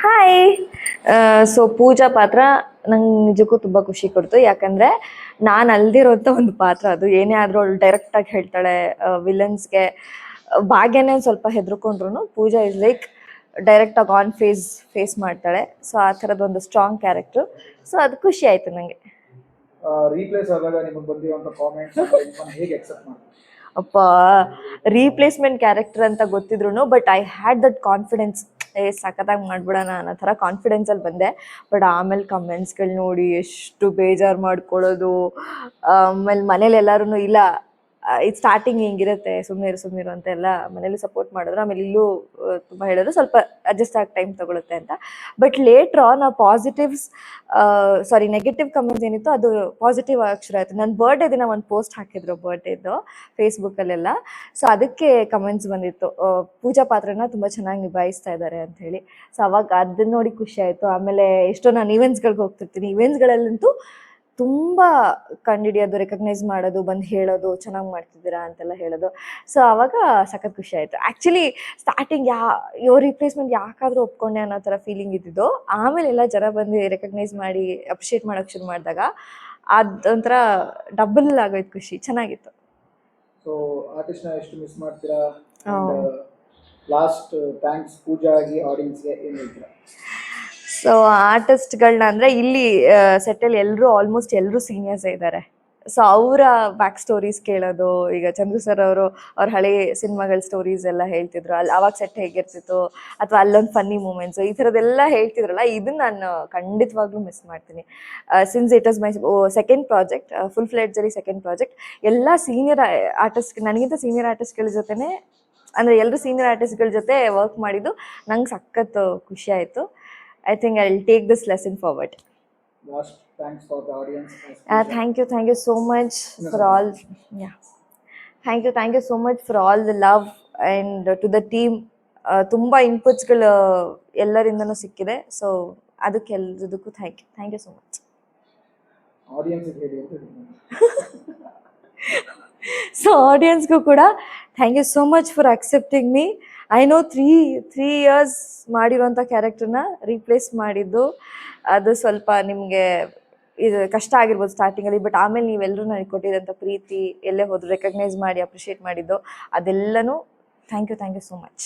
Hi. So ಪೂಜಾ ಪಾತ್ರ ನಂಗೆ ನಿಜಕ್ಕೂ ತುಂಬ ಖುಷಿ ಕೊಡ್ತು. ಯಾಕಂದರೆ ನಾನು ಅಲ್ದಿರೋಂಥ ಒಂದು ಪಾತ್ರ ಅದು. ಏನೇ ಆದರೂ ಅವಳು ಡೈರೆಕ್ಟಾಗಿ ಹೇಳ್ತಾಳೆ. ವಿಲನ್ಸ್ಗೆ ಭಾಗ್ಯನೇ ಸ್ವಲ್ಪ ಹೆದರ್ಕೊಂಡ್ರು ಪೂಜಾ ಇಸ್ ಲೈಕ್ ಡೈರೆಕ್ಟಾಗಿ ಆನ್ ಫೇಸ್ ಮಾಡ್ತಾಳೆ. ಸೊ ಆ ಥರದೊಂದು ಸ್ಟ್ರಾಂಗ್ ಕ್ಯಾರೆಕ್ಟ್ರು. ಸೊ ಅದು ಖುಷಿ ಆಯಿತು ನನಗೆ. ರೀಪ್ಲೇಸ್ ಆದಾಗ ನಿಮಗೆ ಬಂದಿರುವಂಥ ಕಾಮೆಂಟ್ಸ್ ಹೇಗೆ ಎಕ್ಸೆಪ್ಟ್ ಮಾಡ್ತೀವಿ? ಅಪ್ಪ, ರೀಪ್ಲೇಸ್ಮೆಂಟ್ ಕ್ಯಾರೆಕ್ಟರ್ ಅಂತ ಗೊತ್ತಿದ್ರು but I had that confidence. ಸಖತ್ತಾಗಿ ಮಾಡ್ಬಿಡೋಣ ಅನ್ನೋ ಥರ ಕಾನ್ಫಿಡೆನ್ಸಲ್ಲಿ ಬಂದೆ. ಬಟ್ ಆಮೇಲೆ ಕಮೆಂಟ್ಸ್ಗಳು ನೋಡಿ ಎಷ್ಟು ಬೇಜಾರು ಮಾಡ್ಕೊಳ್ಳೋದು. ಆಮೇಲೆ ಮನೇಲಿ ಎಲ್ಲರೂ ಇಲ್ಲ, ಇದು ಸ್ಟಾರ್ಟಿಂಗ್ ಹಿಂಗಿರುತ್ತೆ, ಸುಮ್ಮನಿರು ಅಂತ ಎಲ್ಲ ಮನೇಲಿ ಸಪೋರ್ಟ್ ಮಾಡಿದ್ರು. ಆಮೇಲೆ ಇಲ್ಲೂ ತುಂಬ ಹೇಳಿದ್ರು ಸ್ವಲ್ಪ ಅಡ್ಜಸ್ಟ್ ಆಗಿ ಟೈಮ್ ತೊಗೊಳುತ್ತೆ ಅಂತ. ಬಟ್ ಲೇಟ್ರ್ ಆನ್ ಆ ನೆಗೆಟಿವ್ ಕಮೆಂಟ್ಸ್ ಏನಿತ್ತು ಅದು ಪಾಸಿಟಿವ್ ಆಗಿ ಶುರು ಆಯಿತು. ನನ್ನ ಬರ್ಡೇ ದಿನ ಒಂದು ಪೋಸ್ಟ್ ಹಾಕಿದ್ರು ಬರ್ಡೇದು ಫೇಸ್ಬುಕ್ಕಲ್ಲೆಲ್ಲ. ಸೊ ಅದಕ್ಕೆ ಕಮೆಂಟ್ಸ್ ಬಂದಿತ್ತು, ಪೂಜಾ ಪಾತ್ರನ ತುಂಬ ಚೆನ್ನಾಗಿ ನಿಭಾಯಿಸ್ತಾ ಇದ್ದಾರೆ ಅಂಥೇಳಿ. ಸೊ ಅವಾಗ ಅದನ್ನ ನೋಡಿ ಖುಷಿ ಆಯಿತು. ಆಮೇಲೆ ಎಷ್ಟೋ ನಾನು ಈವೆಂಟ್ಸ್ಗಳಿಗೆ ಹೋಗ್ತಿರ್ತೀನಿ, ಈವೆಂಟ್ಸ್ಗಳಲ್ಲಂತೂ ತುಂಬ ಕಂಡುಹಿಡಿಯೋದು, ರೆಕಗ್ನೈಸ್ ಮಾಡೋದು, ಬಂದು ಹೇಳೋದು ಚೆನ್ನಾಗಿ ಮಾಡ್ತಿದ್ದೀರಾ ಅಂತೆಲ್ಲ ಹೇಳೋದು. ಸೊ ಆವಾಗ ಸಖತ್ ಖುಷಿ ಆಯಿತು. ಆ್ಯಕ್ಚುಲಿ ಸ್ಟಾರ್ಟಿಂಗ್ ಇವ್ರ ರಿಪ್ಲೇಸ್ಮೆಂಟ್ ಯಾಕಾದರೂ ಒಪ್ಕೊಂಡೆ ಅನ್ನೋ ಥರ ಫೀಲಿಂಗ್ ಇದ್ದಿದ್ದು. ಆಮೇಲೆ ಎಲ್ಲ ಜನ ಬಂದು ರೆಕಗ್ನೈಸ್ ಮಾಡಿ ಅಪ್ರಿಷಿಯೇಟ್ ಮಾಡೋಕ್ಕೆ ಶುರು ಮಾಡಿದಾಗ ಅದೊಂಥರ ಡಬಲ್ ಆಗೋಯ್ತು ಖುಷಿ. ಚೆನ್ನಾಗಿತ್ತು. ಸೊ ಆರ್ಟಿಸ್ಟ್ನ ಎಷ್ಟು ಮಿಸ್ ಮಾಡ್ತೀರಾ? ಲಾಸ್ಟ್ ಥ್ಯಾಂಕ್ಸ್ ಪೂಜಾ ಆಗಿ ಆಡಿಯನ್ಸ್ಗೆ ಏನು ಹೇಳ್ತೀರಾ? ಸೊ ಆರ್ಟಿಸ್ಟ್ಗಳನ್ನ ಅಂದರೆ ಇಲ್ಲಿ ಸೆಟ್ಟಲ್ಲಿ ಆಲ್ಮೋಸ್ಟ್ ಎಲ್ಲರೂ ಸೀನಿಯರ್ಸೇ ಇದ್ದಾರೆ. ಸೊ ಅವರ ಬ್ಯಾಕ್ ಸ್ಟೋರೀಸ್ ಕೇಳೋದು, ಈಗ ಚಂದ್ರು ಸರ್ ಅವ್ರ ಹಳೆ ಸಿನಿಮಾಗಳ ಸ್ಟೋರೀಸ್ ಎಲ್ಲ ಹೇಳ್ತಿದ್ರು, ಅವಾಗ ಸೆಟ್ ಹೇಗಿರ್ತಿತ್ತು ಅಥವಾ ಅಲ್ಲೊಂದು ಫನ್ನಿ ಮೂಮೆಂಟ್ಸು ಈ ಥರದ್ದೆಲ್ಲ ಹೇಳ್ತಿದ್ರಲ್ಲ, ಇದನ್ನು ನಾನು ಖಂಡಿತವಾಗ್ಲೂ ಮಿಸ್ ಮಾಡ್ತೀನಿ. Since it was my second project, full ಫ್ಲೆಡ್ಜಲ್ಲಿ ಸೆಕೆಂಡ್ ಪ್ರಾಜೆಕ್ಟ್. ಎಲ್ಲ ಸೀನಿಯರ್ ಆರ್ಟಿಸ್ಟ್, ನನಗಿಂತ ಸೀನಿಯರ್ ಆರ್ಟಿಸ್ಟ್ಗಳ ಜೊತೆನೇ, ಅಂದರೆ ಎಲ್ಲರೂ ಸೀನಿಯರ್ ಆರ್ಟಿಸ್ಟ್ಗಳ ಜೊತೆ ವರ್ಕ್ ಮಾಡಿದ್ದು ನಂಗೆ ಸಖತ್ ಖುಷಿ ಆಯಿತು. I think I'll take this lesson forward. Last thanks for the audience. Thank you so much for all. Yeah, thank you so much for all the love and to the team. ತುಂಬಾ ಇನ್ಪುಟ್ಸ್ಗಳು ಎಲ್ಲರಿಂದನೂ ಸಿಕ್ಕಿದೆ. So ಅದಕ್ಕೆಲ್ಲದಕ್ಕೂ thank you so much. Audience ಹೇಳಿ ಅಂತ. So ಆಡಿಯನ್ಸ್ಗೂ ಕೂಡ thank you so much for accepting me. I know 3 years ಮಾಡಿರೋಂಥ ಕ್ಯಾರೆಕ್ಟರ್ನ ರೀಪ್ಲೇಸ್ ಮಾಡಿದ್ದು ಅದು ಸ್ವಲ್ಪ ನಿಮಗೆ ಇದು ಕಷ್ಟ ಆಗಿರ್ಬೋದು ಸ್ಟಾರ್ಟಿಂಗಲ್ಲಿ. ಬಟ್ ಆಮೇಲೆ ನೀವೆಲ್ಲರೂ ನನಗೆ ಕೊಟ್ಟಿದ್ದಂಥ ಪ್ರೀತಿ, ಎಲ್ಲೇ ಹೋದ್ರು ರೆಕಗ್ನೈಸ್ ಮಾಡಿ ಅಪ್ರಿಷಿಯೇಟ್ ಮಾಡಿದ್ದು, ಅದೆಲ್ಲನೂ ಥ್ಯಾಂಕ್ ಯು ಸೋ ಮಚ್.